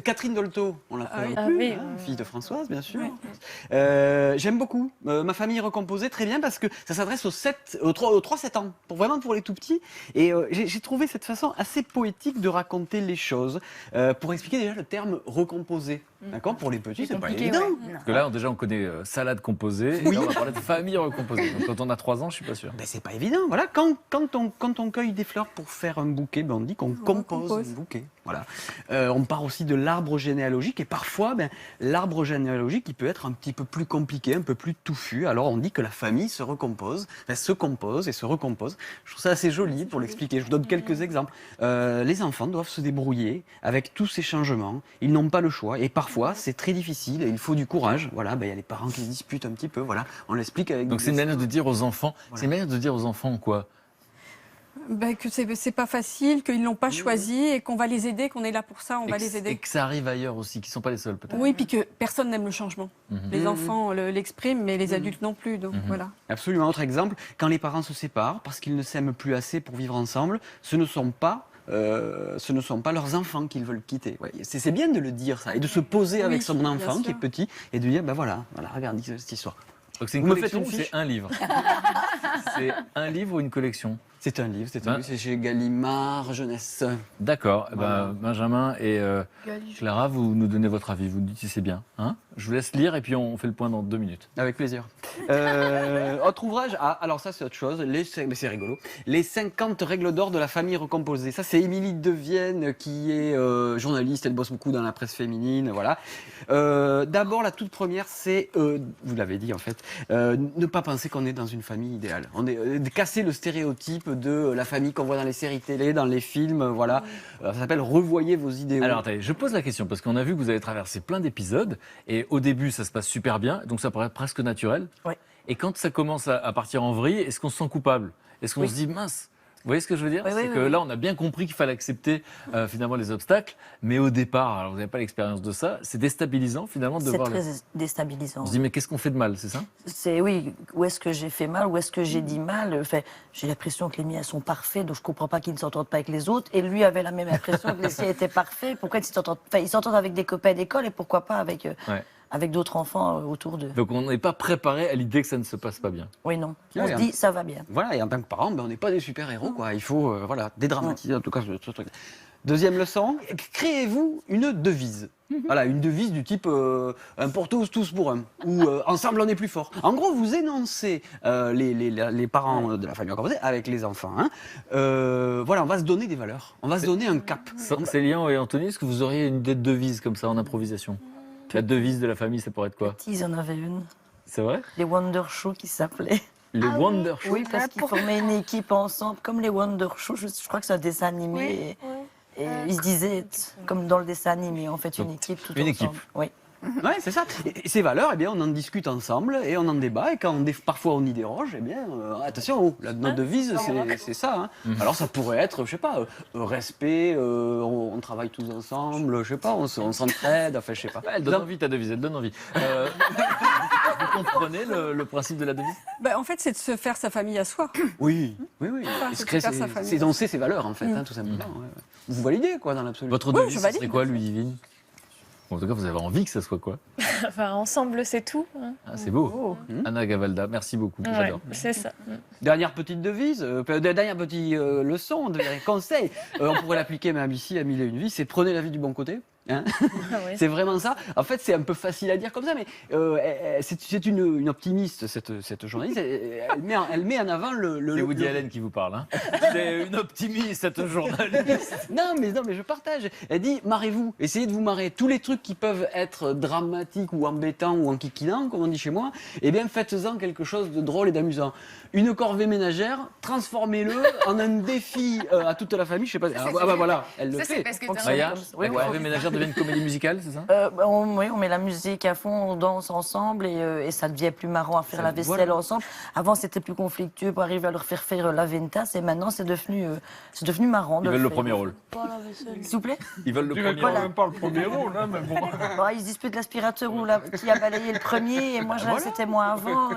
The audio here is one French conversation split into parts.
Catherine Dolto, on l'a fait oui. fille de Françoise, bien sûr. Oui. J'aime beaucoup. Ma famille recomposée, très bien, parce que ça s'adresse aux 3-7 ans, vraiment pour les tout petits. Et j'ai trouvé cette façon assez poétique de raconter les choses, pour expliquer déjà le terme recomposé. D'accord. Pour les petits, c'est pas évident. Ouais. Parce que là, déjà, on connaît salade composée. Oui. Et là, on va parler de famille recomposée. Donc, quand on a 3 ans, je suis pas sûr. Ben, c'est pas évident. Voilà, quand on cueille des fleurs pour faire un bouquet, ben, on dit qu'on compose un bouquet. Voilà. On part aussi de l'arbre généalogique, et parfois, l'arbre généalogique, il peut être un petit peu plus compliqué, un peu plus touffu. Alors, on dit que la famille se recompose, se compose et se recompose. Je trouve ça assez joli pour l'expliquer. Je vous donne quelques exemples. Les enfants doivent se débrouiller avec tous ces changements. Ils n'ont pas le choix, et parfois, c'est très difficile. Et il faut du courage. Voilà, il y a les parents qui se disputent un petit peu. Voilà, on l'explique avec. Donc, c'est une manière de dire aux enfants. Voilà. C'est une manière de dire aux enfants quoi? Que c'est pas facile, qu'ils l'ont pas choisi et qu'on va les aider, qu'on est là pour ça, on va les aider. Et que ça arrive ailleurs aussi, qu'ils sont pas les seuls peut-être. Oui, puis que personne n'aime le changement. Les enfants l'expriment, mais les adultes non plus. Donc voilà. Absolument. Autre exemple, quand les parents se séparent parce qu'ils ne s'aiment plus assez pour vivre ensemble, ce ne sont pas leurs enfants qu'ils veulent quitter. Ouais, c'est bien de le dire ça et de se poser avec son enfant qui est petit et de dire voilà, regardez cette histoire. Donc c'est une collection ou c'est un livre? C'est un livre ou une collection? C'est un livre, c'est chez Gallimard Jeunesse. D'accord. Voilà. Benjamin et Clara, vous nous donnez votre avis, vous nous dites si c'est bien. Hein, je vous laisse lire et puis on fait le point dans 2 minutes. Avec plaisir. Autre ouvrage, alors ça c'est autre chose, mais c'est rigolo. Les 50 règles d'or de la famille recomposée. Ça c'est Émilie Devienne qui est journaliste, elle bosse beaucoup dans la presse féminine, voilà. D'abord la toute première c'est, vous l'avez dit en fait, ne pas penser qu'on est dans une famille idéale. On est casser le stéréotype de la famille qu'on voit dans les séries télé, dans les films, voilà. Ça s'appelle Revoyez vos idéaux. Alors attendez, je pose la question parce qu'on a vu que vous avez traversé plein d'épisodes et au début ça se passe super bien, donc ça paraît presque naturel. Oui. Et quand ça commence à partir en vrille, est-ce qu'on se sent coupable? Est-ce qu'on se dit mince? Vous voyez ce que je veux dire? C'est que là, on a bien compris qu'il fallait accepter finalement les obstacles, mais au départ, alors vous n'avez pas l'expérience de ça, c'est déstabilisant finalement de voir. C'est très déstabilisant. On se dit mais qu'est-ce qu'on fait de mal, c'est ça? C'est oui, où est-ce que j'ai fait mal, où est-ce que j'ai dit mal. Enfin, j'ai l'impression que les miens sont parfaits, donc je comprends pas qu'ils ne s'entendent pas avec les autres. Et lui avait la même impression que les siens étaient parfaits. Pourquoi ils s'entendent? Enfin, ils s'entendent avec des copains d'école et pourquoi pas avec avec d'autres enfants autour d'eux. Donc on n'est pas préparé à l'idée que ça ne se passe pas bien. Oui, non. On se dit ça va bien. Voilà, et en tant que parent, on n'est pas des super-héros, quoi. Il faut dédramatiser en tout cas ce truc. Deuxième leçon, créez-vous une devise. Voilà, une devise du type un pour tous pour un, ou ensemble on est plus fort. En gros, vous énoncez les parents de la famille recomposée avec les enfants. Voilà, on va se donner des valeurs, on va se donner un cap. Célian et Anthony, est-ce que vous auriez une idée de devise comme ça en improvisation? La devise de la famille, ça pourrait être quoi? Ils en avaient une. C'est vrai? Les Wonder Show qui s'appelaient. Les Wonder Show. Oui, parce qu'ils formaient une équipe ensemble, comme les Wonder Show. Je crois que c'est un dessin animé. Et ils se disaient, comme dans le dessin animé, en fait, une équipe tout ensemble. Une équipe. Oui. Ouais, c'est ça. Et ces valeurs, on en discute ensemble et on en débat. Et quand parfois on y déroge, attention, notre devise, c'est ça. Alors ça pourrait être, je sais pas, respect, on travaille tous ensemble, je sais pas, on s'entraide, enfin je sais pas. Elle donne envie ta devise, elle donne envie. Vous comprenez le principe de la devise? En fait, c'est de se faire sa famille à soi. Oui. C'est énoncer ses valeurs en fait, tout simplement. Ouais. Vous validez quoi dans l'absolu? Votre devise, c'est quoi, lui, Divine? En tout cas, vous avez envie que ça soit quoi? Enfin, ensemble, c'est tout. Hein. Ah, c'est beau. Anna Gavalda, merci beaucoup. Ouais, J'adore. c'est ça. Dernière petite devise, dernière petite leçon, conseil. On pourrait l'appliquer même ici à Mille et une vies, c'est prenez la vie du bon côté. Ah oui. C'est vraiment ça. En fait, c'est un peu facile à dire comme ça, mais c'est une optimiste, cette journaliste. Elle met en avant C'est Woody Allen qui vous parle. Hein. C'est une optimiste, cette journaliste. Non, mais je partage. Elle dit, marrez-vous. Essayez de vous marrer. Tous les trucs qui peuvent être dramatiques ou embêtants ou enquiquinants, comme on dit chez moi, faites-en quelque chose de drôle et d'amusant. Une corvée ménagère, transformez-le en un défi à toute la famille. Je sais pas. Voilà, elle le fait. La corvée ménagère devient une comédie musicale, c'est ça? On met la musique à fond, on danse ensemble et ça devient plus marrant à faire la vaisselle ensemble. Avant, c'était plus conflictueux pour arriver à leur faire la ventas et maintenant, c'est devenu marrant. Ils veulent le premier rôle. S'il vous plaît? Ils veulent le premier Voilà. rôle. Même pas le premier rôle, hein, mais bon. Ils se disputent l'aspirateur qui a balayé le premier et moi, c'était moi avant.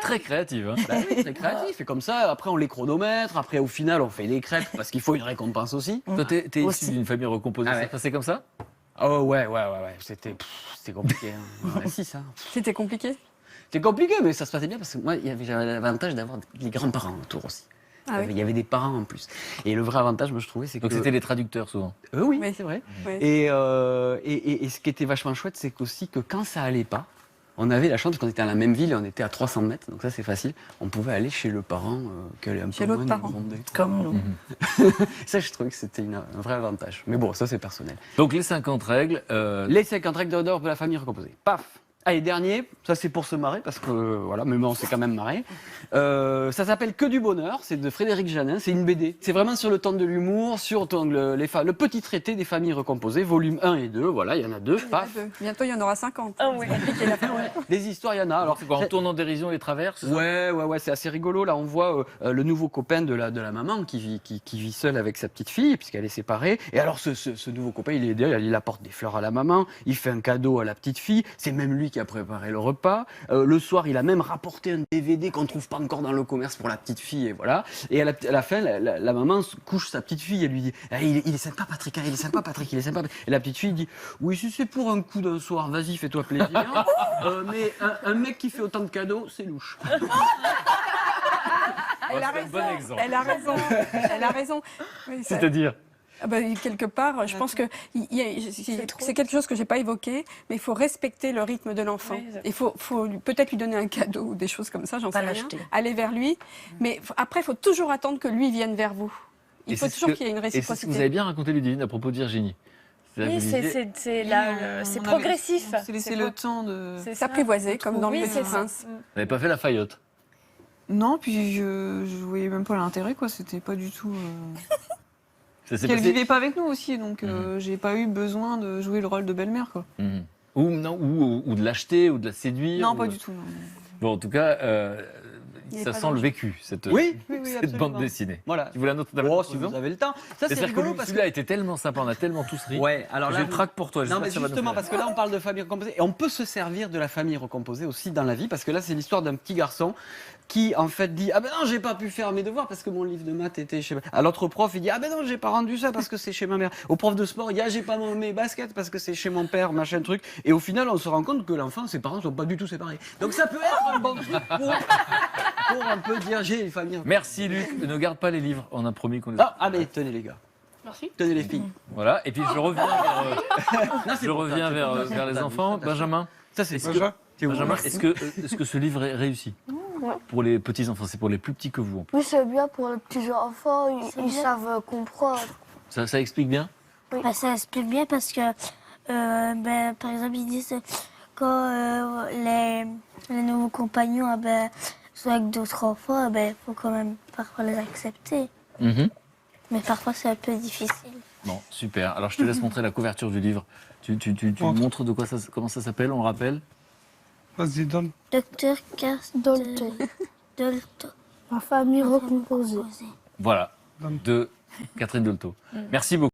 Très créative. Hein. Oui, très créatif. Et comme ça, après, on les chronomètre. Après, au final, on fait des crêpes parce qu'il faut une récompense aussi. Toi, t'es issu d'une famille recomposée. Ah ouais. Ça se passait comme ça? Oh ouais. C'était compliqué. Hein. Ouais, si, ça. C'était compliqué? C'était compliqué, mais ça se passait bien parce que moi, j'avais l'avantage d'avoir les grands-parents autour aussi. Ah oui. Il y avait des parents en plus. Et le vrai avantage, moi, je trouvais, c'est que... Donc c'était les traducteurs souvent. Oui, Oui. c'est vrai. Oui. Et ce qui était vachement chouette, c'est qu'aussi que quand ça allait pas, on avait la chance qu'on était à la même ville et on était à 300 mètres, donc ça c'est facile. On pouvait aller chez le parent qui allait un Chez peu l'autre moins parent. gronder. Comme nous. Ça, je trouvais que c'était un vrai avantage. Mais bon, ça c'est personnel. Donc les 50 règles. Les 50 règles d'or de la famille recomposée. Paf. Allez, dernier, ça c'est pour se marrer, parce que voilà, mais bon, on s'est quand même marré. Ça s'appelle Que du bonheur, c'est de Frédéric Janin, c'est une BD. C'est vraiment sur le ton de l'humour, sur le petit traité des familles recomposées, volume 1 et 2, voilà, il y en a deux, Il y en a paf. deux. Bientôt, il y en aura 50. Ah oui. Des histoires, il y en a. Alors, C'est quoi, en tournant dérision les traverses? Ouais, c'est assez rigolo. Là, on voit le nouveau copain de la maman qui vit seule avec sa petite fille, puisqu'elle est séparée. Et alors, ce nouveau copain, il apporte des fleurs à la maman, il fait un cadeau à la petite fille, c'est même lui qui a préparé le repas. Le soir, il a même rapporté un DVD qu'on ne trouve pas encore dans le commerce pour la petite fille, et voilà. Et à la fin, la maman couche sa petite fille et lui dit il est sympa, Patrick, hein, il est sympa, Patrick, il est sympa. Et la petite fille dit oui, si c'est pour un coup d'un soir, vas-y, fais-toi plaisir. Mais un mec qui fait autant de cadeaux, c'est louche. Elle a c'est un raison. bon exemple. Elle a raison. Elle a raison. Oui, ça- C'est-à-dire? Ah bah, quelque part, je pense que c'est quelque chose que j'ai pas évoqué, mais il faut respecter le rythme de l'enfant. Oui, Il faut peut-être lui donner un cadeau ou des choses comme ça, j'en sais Pas rien. l'acheter. Aller vers lui, mais après, il faut toujours attendre que lui vienne vers vous. Il Et faut c'est ce toujours que- qu'il y ait une Et c'est ce que réciprocité. vous avez bien raconté, Ludivine, à propos de Virginie. C'est-à-dire Oui, que vous disiez- c'est là, c'est progressif. On s'est laissé C'est le beau. temps de... C'est ça. S'apprivoiser, comme dans Oui, Le c'est Petit ça. Prince. Vous n'avez pas fait la faillotte. Non, puis je voyais même pas l'intérêt, quoi. C'était pas du tout... Ça s'est Qu'elle passé- vivait pas avec nous aussi, donc j'ai pas eu besoin de jouer le rôle de belle-mère, quoi. Mhm. Ou de l'acheter, ou de la séduire. Non, ou- pas du tout. Non. Bon, en tout cas, Il est ça pas sent dans le le vécu, cette Oui, cette bande dessinée. Voilà. Tu voulais un autre Oh, si vous avez le temps. Ça, c'est C'est-à-dire rigolo que parce celui-là que... était tellement sympa, on a tellement tous ri. Ouais, alors J'ai là, le trac pour toi. non, j'espère mais que ça va nous justement, faire parce que là, on parle de famille recomposée. Et on peut se servir de la famille recomposée aussi dans la vie, parce que là, c'est l'histoire d'un petit garçon qui, en fait, dit ah ben non, j'ai pas pu faire mes devoirs parce que mon livre de maths était chez... À l'autre prof, il dit ah ben non, j'ai pas rendu ça parce que c'est chez ma mère. Au prof de sport, il dit ah, j'ai pas mes baskets parce que c'est chez mon père, machin truc. Et au final, on se rend compte que l'enfant, ses parents sont pas du tout séparés. Donc ça peut être un bon truc pour un peu dire j'ai une famille. Merci Luc, ne garde pas les livres, on a promis qu'on les... Ah mais tenez les gars. Merci. Tenez les filles. Voilà, et puis je reviens Non, c'est je pour reviens ça, vers, c'est pour ça. vers les enfants. Benjamin, Ça c'est Benjamin, est-ce que ce livre est réussi pour les petits-enfants? C'est pour les plus petits que vous. Oui, c'est bien pour les petits enfants, ils savent comprendre. Ça explique bien? Bah, ça explique bien parce que, par exemple, ils disent quand les nouveaux compagnons sont avec d'autres enfants, il faut quand même parfois les accepter. Mhm. Mais parfois, c'est un peu difficile. Bon, super. Alors je te laisse montrer la couverture du livre. Tu montres de quoi comment ça s'appelle, on le rappelle? Vas-y, donne. Docteur Dolto. Ma famille recomposée. Voilà, de Catherine Dolto. Merci beaucoup.